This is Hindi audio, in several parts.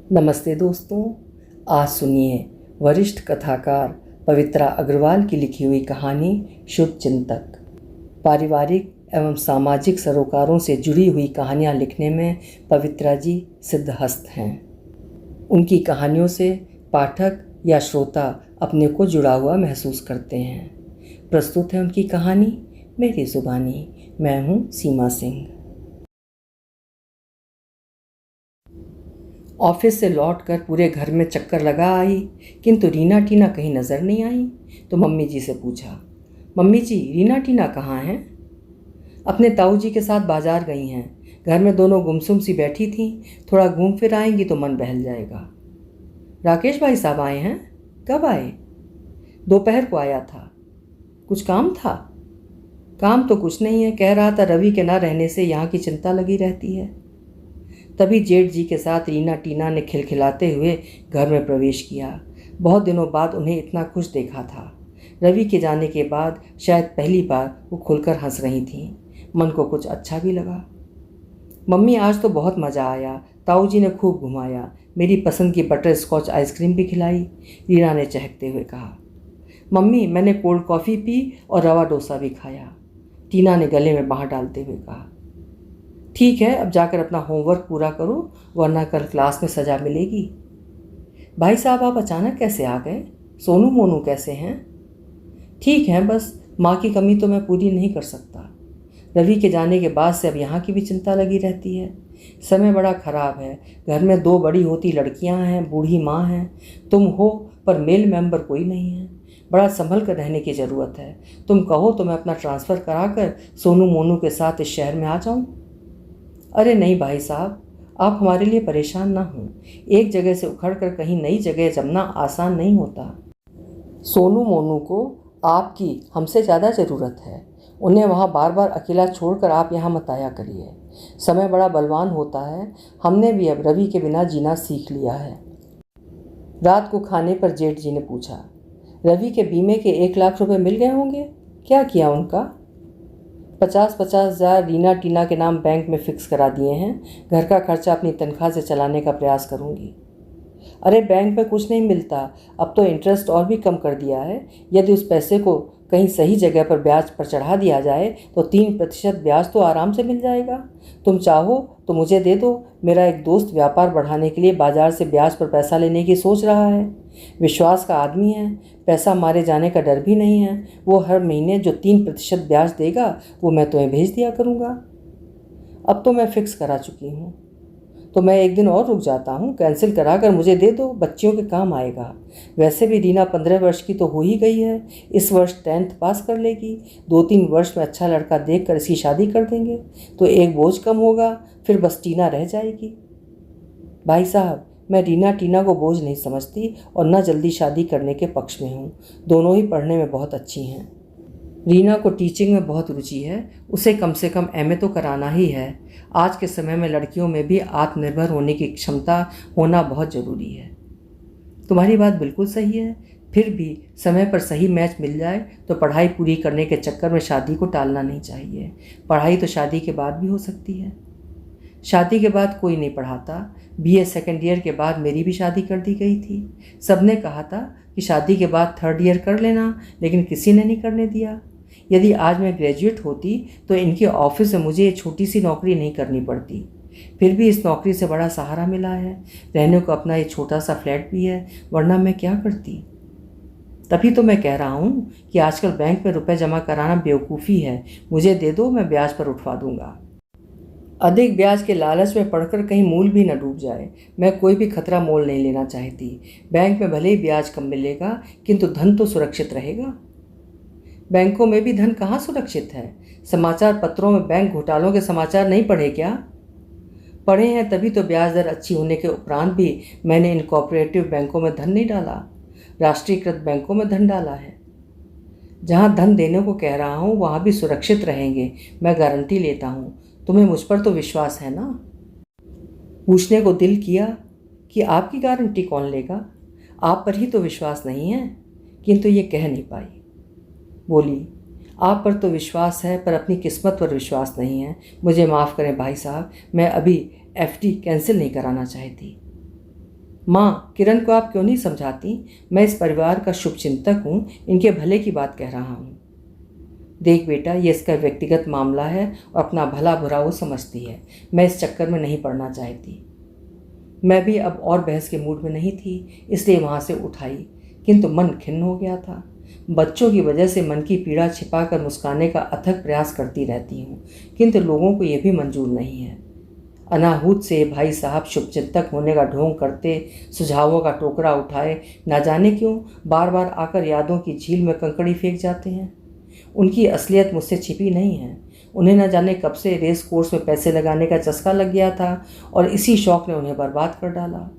नमस्ते दोस्तों। आज सुनिए वरिष्ठ कथाकार पवित्रा अग्रवाल की लिखी हुई कहानी शुभचिंतक। पारिवारिक एवं सामाजिक सरोकारों से जुड़ी हुई कहानियाँ लिखने में पवित्रा जी सिद्धहस्त हैं। उनकी कहानियों से पाठक या श्रोता अपने को जुड़ा हुआ महसूस करते हैं। प्रस्तुत है उनकी कहानी मेरी जुबानी। मैं हूँ सीमा सिंह। ऑफिस से लौटकर पूरे घर में चक्कर लगा आई, किंतु रीना टीना कहीं नज़र नहीं आई। तो मम्मी जी से पूछा, मम्मी जी रीना टीना कहाँ हैं? अपने ताऊ जी के साथ बाजार गई हैं। घर में दोनों गुमसुम सी बैठी थीं। थोड़ा घूम फिर आएंगी तो मन बहल जाएगा। राकेश भाई साहब आए हैं? कब आए? दोपहर को आया था। कुछ काम था? काम तो कुछ नहीं है, कह रहा था रवि के ना रहने से यहाँ की चिंता लगी रहती है। तभी जेठ जी के साथ रीना टीना ने खिलखिलाते हुए घर में प्रवेश किया। बहुत दिनों बाद उन्हें इतना खुश देखा था। रवि के जाने के बाद शायद पहली बार वो खुलकर हंस रही थीं। मन को कुछ अच्छा भी लगा। मम्मी आज तो बहुत मज़ा आया। ताऊ जी ने खूब घुमाया, मेरी पसंद की बटर स्कॉच आइसक्रीम भी खिलाई। रीना ने चहकते हुए कहा। मम्मी मैंने कोल्ड कॉफ़ी पी और रवा डोसा भी खाया। टीना ने गले में बाँह डालते हुए कहा। ठीक है, अब जाकर अपना होमवर्क पूरा करो, वरना कल क्लास में सज़ा मिलेगी। भाई साहब आप अचानक कैसे आ गए? सोनू मोनू कैसे हैं? ठीक है, बस माँ की कमी तो मैं पूरी नहीं कर सकता। रवि के जाने के बाद से अब यहाँ की भी चिंता लगी रहती है। समय बड़ा ख़राब है। घर में 2 बड़ी होती लड़कियाँ हैं, बूढ़ी माँ हैं, तुम हो, पर मेल मेंबर कोई नहीं है। बड़ा संभल कर रहने की ज़रूरत है। तुम कहो तो मैं अपना ट्रांसफ़र कराकर सोनू मोनू के साथ इस शहर में आ जाऊँ। अरे नहीं भाई साहब, आप हमारे लिए परेशान ना हों। एक जगह से उखड़कर कहीं नई जगह जमना आसान नहीं होता। सोनू मोनू को आपकी हमसे ज़्यादा ज़रूरत है। उन्हें वहाँ बार बार अकेला छोड़कर आप यहाँ मत आया करिए। समय बड़ा बलवान होता है। हमने भी अब रवि के बिना जीना सीख लिया है। रात को खाने पर जेठ जी ने पूछा, रवि के बीमे के 1 लाख रुपए मिल गए होंगे? क्या किया उनका? 50-50 हज़ार रीना टीना के नाम बैंक में फ़िक्स करा दिए हैं। घर का खर्चा अपनी तनख्वाह से चलाने का प्रयास करूंगी। अरे बैंक में कुछ नहीं मिलता, अब तो इंटरेस्ट और भी कम कर दिया है। यदि उस पैसे को कहीं सही जगह पर ब्याज पर चढ़ा दिया जाए तो 3% ब्याज तो आराम से मिल जाएगा। तुम चाहो तो मुझे दे दो। मेरा एक दोस्त व्यापार बढ़ाने के लिए बाजार से ब्याज पर पैसा लेने की सोच रहा है। विश्वास का आदमी है, पैसा मारे जाने का डर भी नहीं है। वो हर महीने जो 3% ब्याज देगा वो मैं तुम्हें भेज दिया करूँगा। अब तो मैं फिक्स करा चुकी हूँ, तो मैं एक दिन और रुक जाता हूँ। कैंसिल करा कर मुझे दे दो, बच्चियों के काम आएगा। वैसे भी रीना 15 वर्ष की तो हो ही गई है। इस वर्ष 10th पास कर लेगी। 2-3 वर्ष में अच्छा लड़का देख कर इसकी शादी कर देंगे तो एक बोझ कम होगा। फिर बस टीना रह जाएगी। भाई साहब, मैं रीना टीना को बोझ नहीं समझती और न जल्दी शादी करने के पक्ष में हूँ। दोनों ही पढ़ने में बहुत अच्छी हैं। रीना को टीचिंग में बहुत रुचि है। उसे कम से कम एमए तो कराना ही है। आज के समय में लड़कियों में भी आत्मनिर्भर होने की क्षमता होना बहुत ज़रूरी है। तुम्हारी बात बिल्कुल सही है। फिर भी समय पर सही मैच मिल जाए तो पढ़ाई पूरी करने के चक्कर में शादी को टालना नहीं चाहिए। पढ़ाई तो शादी के बाद भी हो सकती है। शादी के बाद कोई नहीं पढ़ाता। बीए सेकेंड ईयर के बाद मेरी भी शादी कर दी गई थी। सबने कहा था कि शादी के बाद 3rd ईयर कर लेना, लेकिन किसी ने नहीं करने दिया। यदि आज मैं ग्रेजुएट होती तो इनके ऑफिस में मुझे ये छोटी सी नौकरी नहीं करनी पड़ती। फिर भी इस नौकरी से बड़ा सहारा मिला है। रहने को अपना ये छोटा सा फ्लैट भी है, वरना मैं क्या करती। तभी तो मैं कह रहा हूँ कि आजकल बैंक में रुपए जमा कराना बेवकूफ़ी है। मुझे दे दो, मैं ब्याज पर उठवा दूंगा। अधिक ब्याज के लालच में पड़कर कहीं मूल भी न डूब जाए। मैं कोई भी खतरा मोल नहीं लेना चाहती। बैंक में भले ही ब्याज कम मिलेगा, किंतु धन तो सुरक्षित रहेगा। बैंकों में भी धन कहाँ सुरक्षित है? समाचार पत्रों में बैंक घोटालों के समाचार नहीं पढ़े क्या? पढ़े हैं, तभी तो ब्याज दर अच्छी होने के उपरांत भी मैंने इन कोऑपरेटिव बैंकों में धन नहीं डाला, राष्ट्रीयकृत बैंकों में धन डाला है। जहाँ धन देने को कह रहा हूँ वहाँ भी सुरक्षित रहेंगे, मैं गारंटी लेता हूँ। तुम्हें मुझ पर तो विश्वास है ना? पूछने को दिल किया कि आपकी गारंटी कौन लेगा? आप पर ही तो विश्वास नहीं है, किंतु ये कह नहीं पाई। बोली, आप पर तो विश्वास है, पर अपनी किस्मत पर विश्वास नहीं है। मुझे माफ़ करें भाई साहब, मैं अभी एफडी कैंसिल नहीं कराना चाहती। माँ, किरण को आप क्यों नहीं समझाती? मैं इस परिवार का शुभचिंतक हूँ, इनके भले की बात कह रहा हूँ। देख बेटा, ये इसका व्यक्तिगत मामला है और अपना भला बुरा वो समझती है। मैं इस चक्कर में नहीं पड़ना चाहती। मैं भी अब और बहस के मूड में नहीं थी, इसलिए वहाँ से उठ आई, किंतु मन खिन्न हो गया था। बच्चों की वजह से मन की पीड़ा छिपाकर मुस्काने का अथक प्रयास करती रहती हूँ, किंतु लोगों को ये भी मंजूर नहीं है। अनाहूत से भाई साहब शुभचिंतक होने का ढोंग करते, सुझावों का टोकरा उठाए, ना जाने क्यों बार बार आकर यादों की झील में कंकड़ी फेंक जाते हैं। उनकी असलियत मुझसे छिपी नहीं है। उन्हें न जाने कब से रेस कोर्स में पैसे लगाने का चस्का लग गया था और इसी शौक ने उन्हें बर्बाद कर डाला।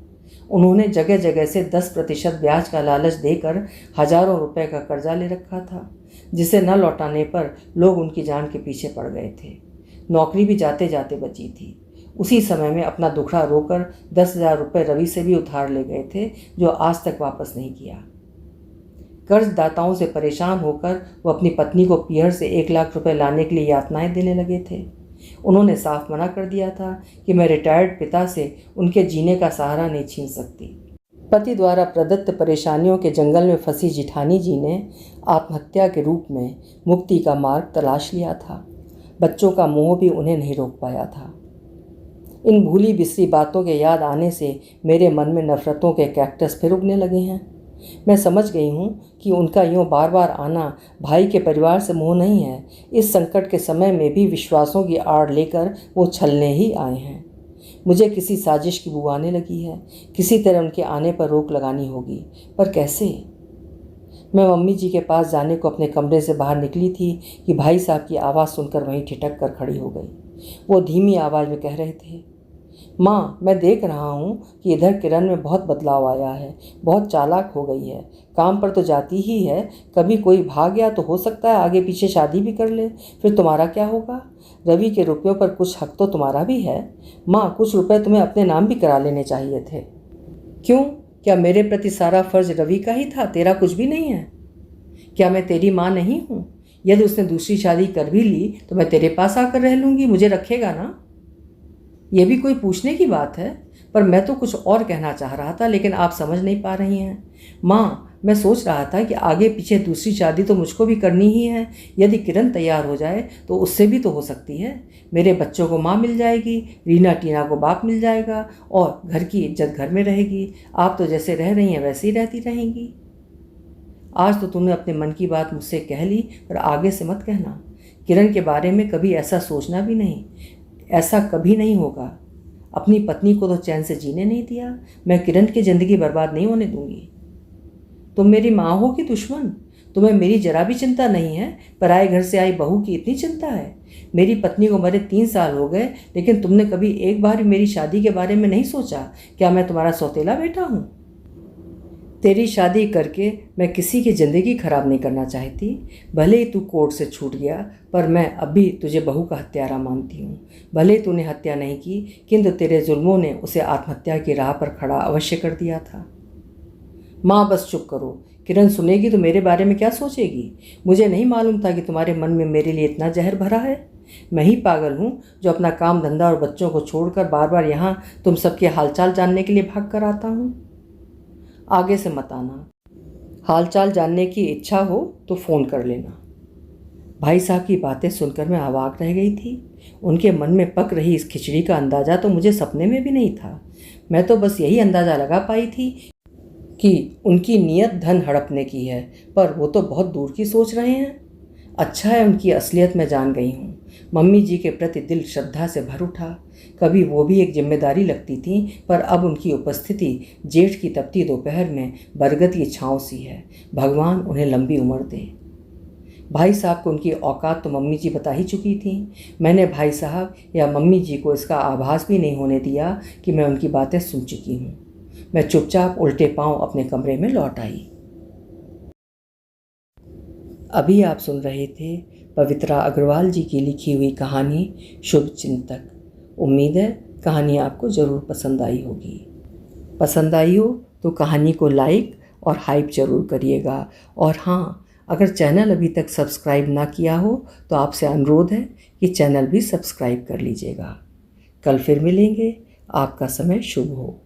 उन्होंने जगह जगह से 10% ब्याज का लालच देकर हजारों रुपए का कर्जा ले रखा था, जिसे न लौटाने पर लोग उनकी जान के पीछे पड़ गए थे। नौकरी भी जाते जाते बची थी। उसी समय में अपना दुखड़ा रोकर 10,000 रुपये रवि से भी उधार ले गए थे, जो आज तक वापस नहीं किया। कर्जदाताओं से परेशान होकर वो अपनी पत्नी को पीहर से 1 लाख रुपए लाने के लिए यातनाएं देने लगे थे। उन्होंने साफ मना कर दिया था कि मैं रिटायर्ड पिता से उनके जीने का सहारा नहीं छीन सकती। पति द्वारा प्रदत्त परेशानियों के जंगल में फंसी जिठानी जी ने आत्महत्या के रूप में मुक्ति का मार्ग तलाश लिया था। बच्चों का मोह भी उन्हें नहीं रोक पाया था। इन भूली बिसरी बातों के याद आने से मेरे मन में नफरतों के कैक्टस फिर उगने लगे हैं। मैं समझ गई हूँ कि उनका यूँ बार बार आना भाई के परिवार से मोह नहीं है। इस संकट के समय में भी विश्वासों की आड़ लेकर वो छलने ही आए हैं। मुझे किसी साजिश की बू आने लगी है। किसी तरह उनके आने पर रोक लगानी होगी, पर कैसे? मैं मम्मी जी के पास जाने को अपने कमरे से बाहर निकली थी कि भाई साहब की आवाज़ सुनकर वहीं ठिठक कर खड़ी हो गई। वो धीमी आवाज़ में कह रहे थे, माँ, मैं देख रहा हूँ कि इधर किरण में बहुत बदलाव आया है, बहुत चालाक हो गई है। काम पर तो जाती ही है, कभी कोई भाग गया तो हो सकता है आगे पीछे शादी भी कर ले, फिर तुम्हारा क्या होगा? रवि के रुपयों पर कुछ हक तो तुम्हारा भी है। माँ, कुछ रुपए तुम्हें अपने नाम भी करा लेने चाहिए थे। क्यों? क्या मेरे प्रति सारा फर्ज रवि का ही था, तेरा कुछ भी नहीं है? क्या मैं तेरी माँ नहीं हूँ? यदि उसने दूसरी शादी कर भी ली तो मैं तेरे पास आकर रह लूँगी, मुझे रखेगा ना? ये भी कोई पूछने की बात है? पर मैं तो कुछ और कहना चाह रहा था, लेकिन आप समझ नहीं पा रही हैं। माँ, मैं सोच रहा था कि आगे पीछे दूसरी शादी तो मुझको भी करनी ही है। यदि किरण तैयार हो जाए तो उससे भी तो हो सकती है। मेरे बच्चों को माँ मिल जाएगी, रीना टीना को बाप मिल जाएगा और घर की इज्जत घर में रहेगी। आप तो जैसे रह रही हैं वैसे ही रहती रहेंगी। आज तो तुमने अपने मन की बात मुझसे कह ली, पर आगे से मत कहना। किरण के बारे में कभी ऐसा सोचना भी नहीं। ऐसा कभी नहीं होगा। अपनी पत्नी को तो चैन से जीने नहीं दिया, मैं किरण की ज़िंदगी बर्बाद नहीं होने दूंगी। तुम मेरी माँ हो कि दुश्मन? तुम्हें मेरी जरा भी चिंता नहीं है? पराए घर से आई बहू की इतनी चिंता है? मेरी पत्नी को मरे 3 साल हो गए, लेकिन तुमने कभी एक बार भी मेरी शादी के बारे में नहीं सोचा। क्या मैं तुम्हारा सौतेला बेटा हूँ? तेरी शादी करके मैं किसी की ज़िंदगी खराब नहीं करना चाहती। भले ही तू कोर्ट से छूट गया, पर मैं अभी तुझे बहू का हत्यारा मानती हूँ। भले ही तूने हत्या नहीं की, किंतु तेरे जुल्मों ने उसे आत्महत्या की राह पर खड़ा अवश्य कर दिया था। माँ, बस चुप करो। किरण सुनेगी तो मेरे बारे में क्या सोचेगी? मुझे नहीं मालूम था कि तुम्हारे मन में मेरे लिए इतना जहर भरा है। मैं ही पागल हूँ जो अपना काम धंधा और बच्चों को छोड़कर बार बार यहाँ तुम सबके हालचाल जानने के लिए भाग कर आता हूँ। आगे से मत आना। हालचाल जानने की इच्छा हो तो फ़ोन कर लेना। भाई साहब की बातें सुनकर मैं अवाक रह गई थी। उनके मन में पक रही इस खिचड़ी का अंदाज़ा तो मुझे सपने में भी नहीं था। मैं तो बस यही अंदाज़ा लगा पाई थी कि उनकी नीयत धन हड़पने की है, पर वो तो बहुत दूर की सोच रहे हैं। अच्छा है उनकी असलियत मैं जान गई हूँ। मम्मी जी के प्रति दिल श्रद्धा से भर उठा। कभी वो भी एक जिम्मेदारी लगती थी, पर अब उनकी उपस्थिति जेठ की तपती दोपहर में बरगद की छाँव सी है। भगवान उन्हें लंबी उम्र दे। भाई साहब को उनकी औकात तो मम्मी जी बता ही चुकी थी। मैंने भाई साहब या मम्मी जी को इसका आभास भी नहीं होने दिया कि मैं उनकी बातें सुन चुकी हूँ। मैं चुपचाप उल्टे पांव अपने कमरे में लौट आई। अभी आप सुन रहे थे पवित्रा अग्रवाल जी की लिखी हुई कहानी शुभचिंतक। उम्मीद है कहानी आपको ज़रूर पसंद आई होगी। पसंद आई हो तो कहानी को लाइक और हाइप ज़रूर करिएगा। और हाँ, अगर चैनल अभी तक सब्सक्राइब ना किया हो तो आपसे अनुरोध है कि चैनल भी सब्सक्राइब कर लीजिएगा। कल फिर मिलेंगे। आपका समय शुभ हो।